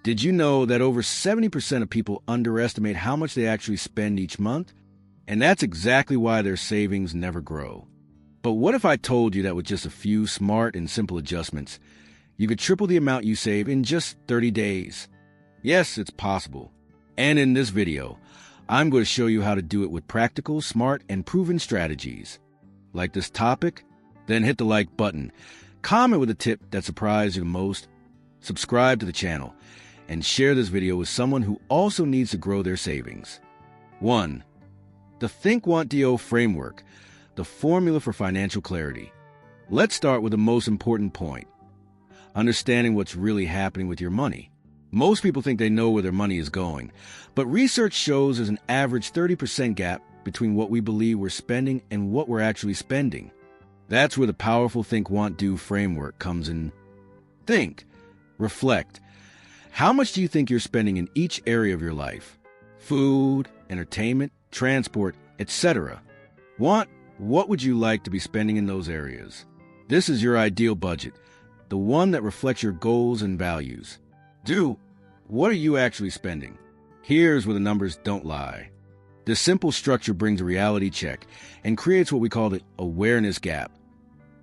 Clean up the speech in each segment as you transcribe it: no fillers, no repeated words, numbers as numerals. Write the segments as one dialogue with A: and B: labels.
A: Did you know that over 70% of people underestimate how much they actually spend each month? And that's exactly why their savings never grow. But what if I told you that with just a few smart and simple adjustments, you could triple the amount you save in just 30 days? Yes, it's possible. And in this video, I'm going to show you how to do it with practical, smart, and proven strategies. Like this topic? Then hit the like button, comment with a tip that surprised you the most, subscribe to the channel, and share this video with someone who also needs to grow their savings. 1. The Think, Want, Do framework, the formula for financial clarity. Let's start with the most important point, understanding what's really happening with your money. Most people think they know where their money is going, but research shows there's an average 30% gap between what we believe we're spending and what we're actually spending. That's where the powerful Think, Want, Do framework comes in. Think. Reflect. How much do you think you're spending in each area of your life? Food, entertainment, transport, etc. Want. What would you like to be spending in those areas? This is your ideal budget, the one that reflects your goals and values. Do. What are you actually spending? Here's where the numbers don't lie. This simple structure brings a reality check and creates what we call the awareness gap,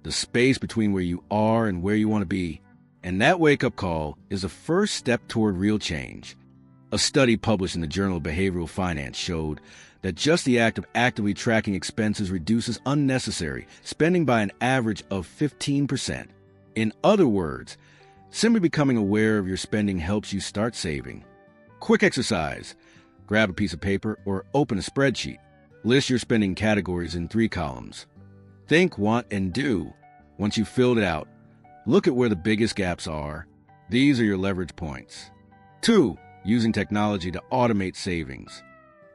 A: the space between where you are and where you want to be. And that wake-up call is the first step toward real change. A study published in the Journal of Behavioral Finance showed that just the act of actively tracking expenses reduces unnecessary spending by an average of 15%. In other words, simply becoming aware of your spending helps you start saving. Quick exercise. Grab a piece of paper or open a spreadsheet. List your spending categories in 3 columns. Think, want, and do. Once you've filled it out, look at where the biggest gaps are. These are your leverage points. 2. Using technology to automate savings.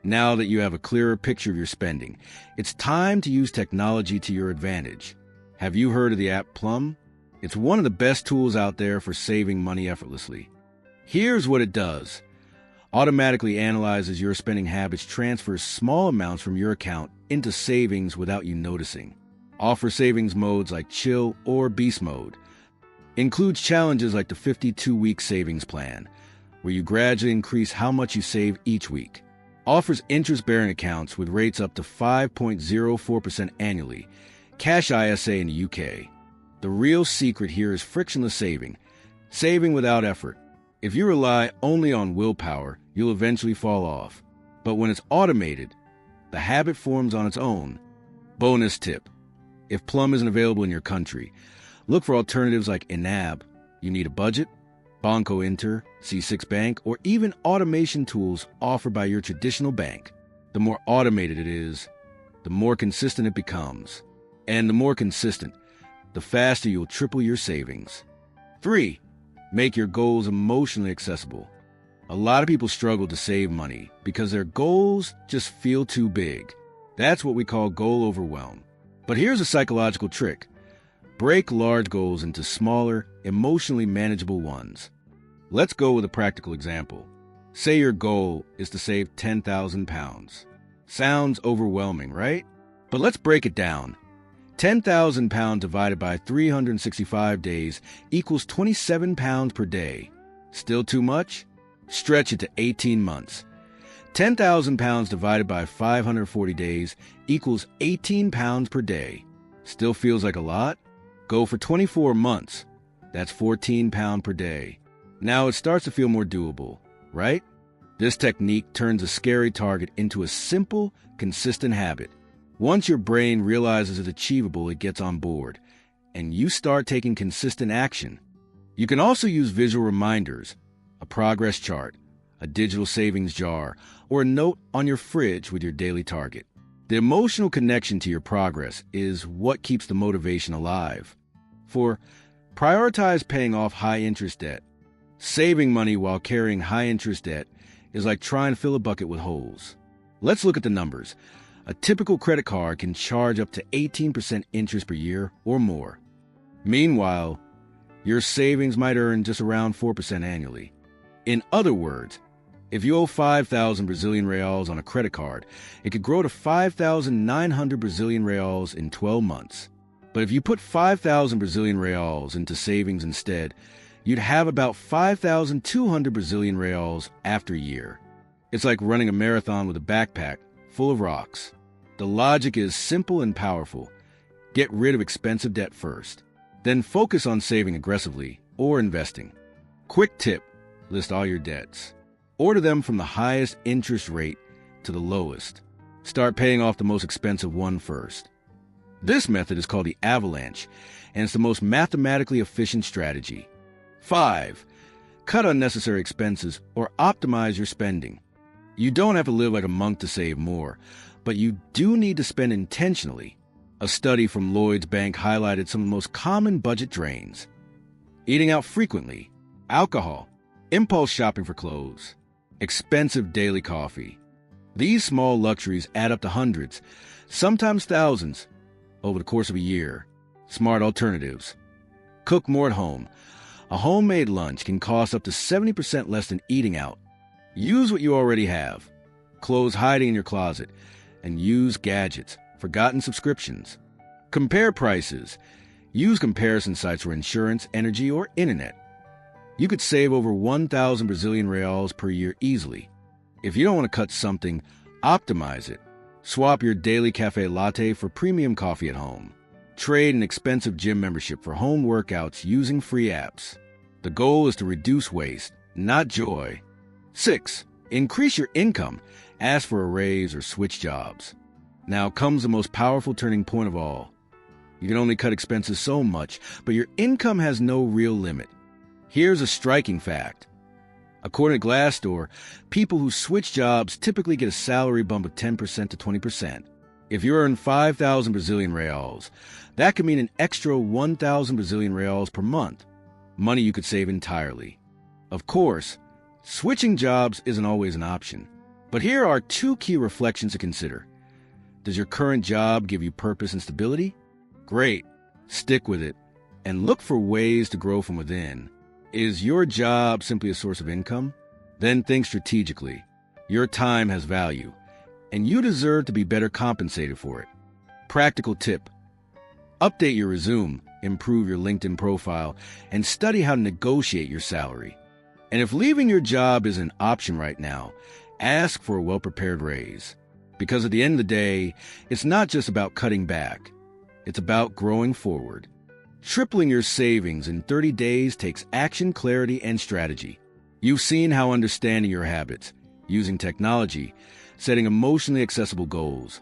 A: Now that you have a clearer picture of your spending, it's time to use technology to your advantage. Have you heard of the app Plum? It's one of the best tools out there for saving money effortlessly. Here's what it does. Automatically analyzes your spending habits, transfers small amounts from your account into savings without you noticing. Offers savings modes like Chill or Beast Mode. Includes challenges like the 52-week savings plan, where you gradually increase how much you save each week. Offers interest-bearing accounts with rates up to 5.04% annually. Cash ISA in the UK. The real secret here is frictionless saving. Saving without effort. If you rely only on willpower, you'll eventually fall off. But when it's automated, the habit forms on its own. Bonus tip. If Plum isn't available in your country, look for alternatives like Inab. You need a budget? Banco Inter, C6 Bank, or even automation tools offered by your traditional bank. The more automated it is, the more consistent it becomes. And the more consistent, the faster you'll triple your savings. 3. Make your goals emotionally accessible. A lot of people struggle to save money because their goals just feel too big. That's what we call goal overwhelm. But here's a psychological trick. Break large goals into smaller, emotionally manageable ones. Let's go with a practical example. Say your goal is to save 10,000 pounds. Sounds overwhelming, right? But let's break it down. 10,000 pounds divided by 365 days equals 27 pounds per day. Still too much? Stretch it to 18 months. 10,000 pounds divided by 540 days equals 18 pounds per day. Still feels like a lot? Go for 24 months. That's 14 pounds per day. Now it starts to feel more doable, right? This technique turns a scary target into a simple, consistent habit. Once your brain realizes it's achievable, it gets on board, and you start taking consistent action. You can also use visual reminders, a progress chart, a digital savings jar, or a note on your fridge with your daily target. The emotional connection to your progress is what keeps the motivation alive. 4. Prioritize paying off high-interest debt. Saving money while carrying high-interest debt is like trying to fill a bucket with holes. Let's look at the numbers. A typical credit card can charge up to 18% interest per year or more. Meanwhile, your savings might earn just around 4% annually. In other words, if you owe 5,000 Brazilian reals on a credit card, it could grow to 5,900 Brazilian reals in 12 months. But if you put 5,000 Brazilian reals into savings instead, you'd have about 5,200 Brazilian reals after a year. It's like running a marathon with a backpack full of rocks. The logic is simple and powerful. Get rid of expensive debt first, then focus on saving aggressively or investing. Quick tip: list all your debts. Order them from the highest interest rate to the lowest. Start paying off the most expensive one first. This method is called the avalanche, and it's the most mathematically efficient strategy. 5. Cut unnecessary expenses or optimize your spending. You don't have to live like a monk to save more, but you do need to spend intentionally. A study from Lloyd's Bank highlighted some of the most common budget drains: eating out frequently, alcohol, impulse shopping for clothes, expensive daily coffee. These small luxuries add up to hundreds, sometimes thousands, over the course of a year. Smart alternatives: cook more at home. A homemade lunch can cost up to 70% less than eating out. Use what you already have. Clothes hiding in your closet. And use gadgets, forgotten subscriptions. Compare prices. Use comparison sites for insurance, energy, or internet. You could save over 1,000 Brazilian reals per year easily. If you don't want to cut something, optimize it. Swap your daily cafe latte for premium coffee at home. Trade an expensive gym membership for home workouts using free apps. The goal is to reduce waste, not joy. 6. Increase your income. Ask for a raise or switch jobs. Now comes the most powerful turning point of all. You can only cut expenses so much, but your income has no real limit. Here's a striking fact. According to Glassdoor, people who switch jobs typically get a salary bump of 10% to 20%. If you earn 5,000 Brazilian reals, that could mean an extra 1,000 Brazilian reals per month, money you could save entirely. Of course, switching jobs isn't always an option, but here are 2 key reflections to consider. Does your current job give you purpose and stability? Great. Stick with it, and look for ways to grow from within. Is your job simply a source of income? Then think strategically. Your time has value, and you deserve to be better compensated for it. Practical tip: update your resume, improve your LinkedIn profile, and study how to negotiate your salary. And if leaving your job is an option right now, ask for a well-prepared raise. Because at the end of the day, it's not just about cutting back. It's about growing forward. Tripling your savings in 30 days takes action, clarity, and strategy. You've seen how understanding your habits, using technology, setting emotionally accessible goals,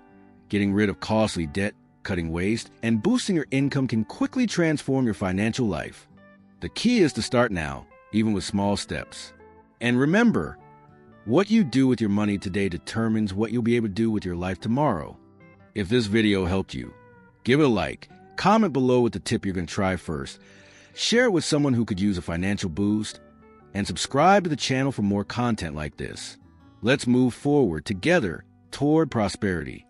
A: getting rid of costly debt, cutting waste, and boosting your income can quickly transform your financial life. The key is to start now, even with small steps. And remember, what you do with your money today determines what you'll be able to do with your life tomorrow. If this video helped you, give it a like, comment below with the tip you're going to try first, share it with someone who could use a financial boost, and subscribe to the channel for more content like this. Let's move forward together toward prosperity.